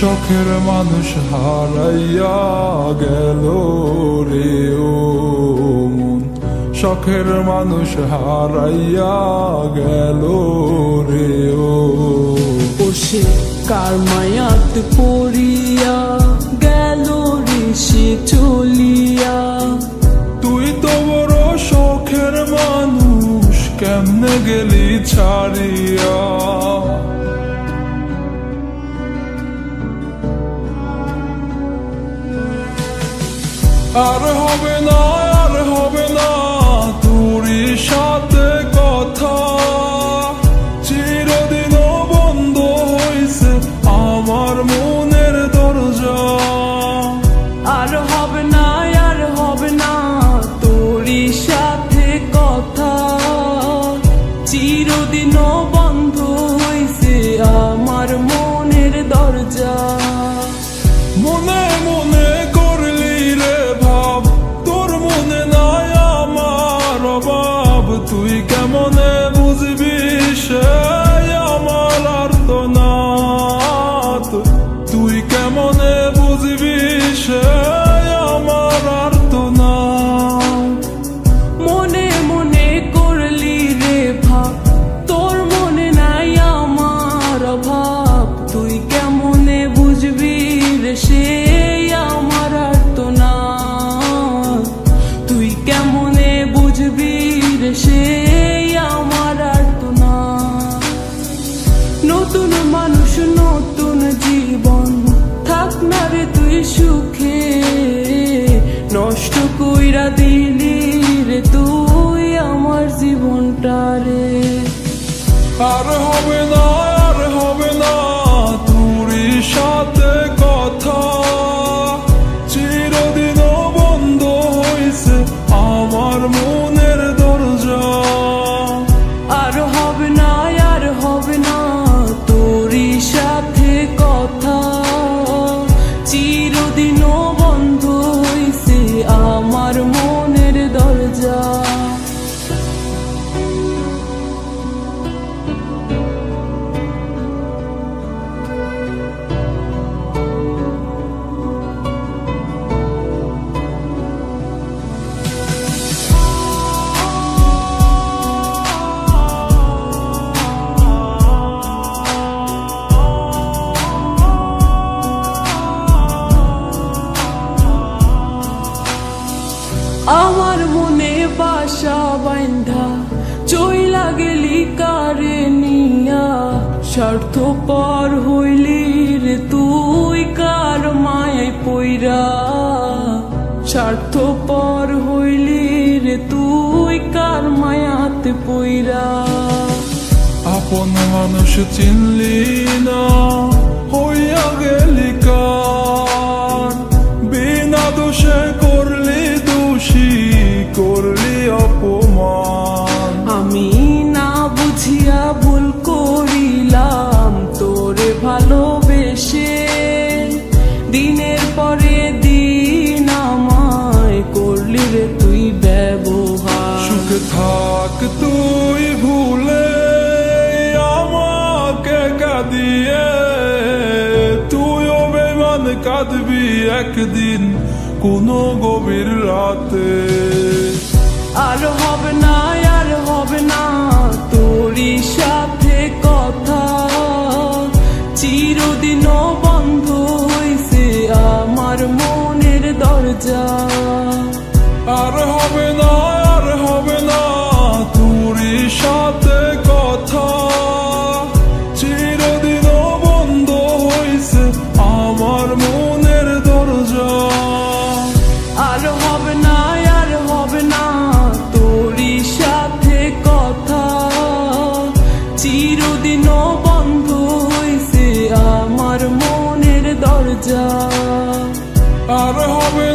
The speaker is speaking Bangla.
শখের মানুষ হারাইয়া গেল রে ও মন, শখের মানুষ হারাইয়া গেল রে ও। সে কার মায়াত পড়িয়া গেল রে সে চলিয়া। তুই তো বড় শখের মানুষ, কেমনে গেলি ছাড়িয়া। আর হবে না, আর হবে না তোরই সাথে কথা, চিরদিনও বন্ধ হইছে আমার মনের দরজা। আর হবে না, আর হবে না তোরই সাথে কথা, চিরদিনও বন্ধ হইছে আমার মনের দরজা। মনে মনে করলি রে ভাব, তোর মনে নাই আমার অভাব। তুই কেমনে বুঝবি সে আমার আর্তনাদ, তুই কেমনে বুঝবি সে আমার আর্তনাদ। মনে মনে করলি রে ভাব, তোর মনে নাই আমার অভাব। তুই কেমনে বুঝবি রে সে আমার আর্তনাদ, তুই কেমনে বুঝবি রে সে আমার আর্তনাদ। নতুন মানুষ নতুন জীবন, থাক না রে তুই সুখে, নষ্ট কইরা দিলি রে তুই আমার জীবনটা রে। আর হবে না, আর হবে না তোরই সাথে কথা, চিরদিনও বন্ধ হইছে আমার মনের দরজা। আর হবে না, আর হবে না তোরই সাথে কথা, চিরদিনও বন্ধ হইছে আমার মনের দরজা। আমার মনে বাসা বাইন্ধা চইলা গেলি কারে নিয়া, স্বার্থপর হইলি রে তুই কার মায়ায় পইরা। স্বার্থপর হইলি রে তুই কার মায়াতে পইরা। আপন মানুষ চিনলি না, হইয়া গেলি কার। বিনা দোষে করলি দোষী, করলি অপমান। আমি না বুঝিয়া ভুল করিলাম তোরে ভালোবেসে, দিনের পরে দিন আমায় করলি রে তুই ব্যবহার। সুখে থাক তুই ভুলে আমাকে কাঁদিয়ে, তুইও বেমান কাঁদবি একদিন কোনো গভীর রাতে। আর হবে না, আর হবে না তোরই সাথে কথা, চিরদিনও বন্ধ হইছে আমার মনের দরজা। আর হবে না, আর হবে না তোরই সাথে কথা, চিরদিনও বন্ধ হইছে আমার মনের দরজা। আর হবে না, আর হবে না তোরই সাথে কথা, চিরদিনও বন্ধ হইছে আমার মনের দরজা। আর হবে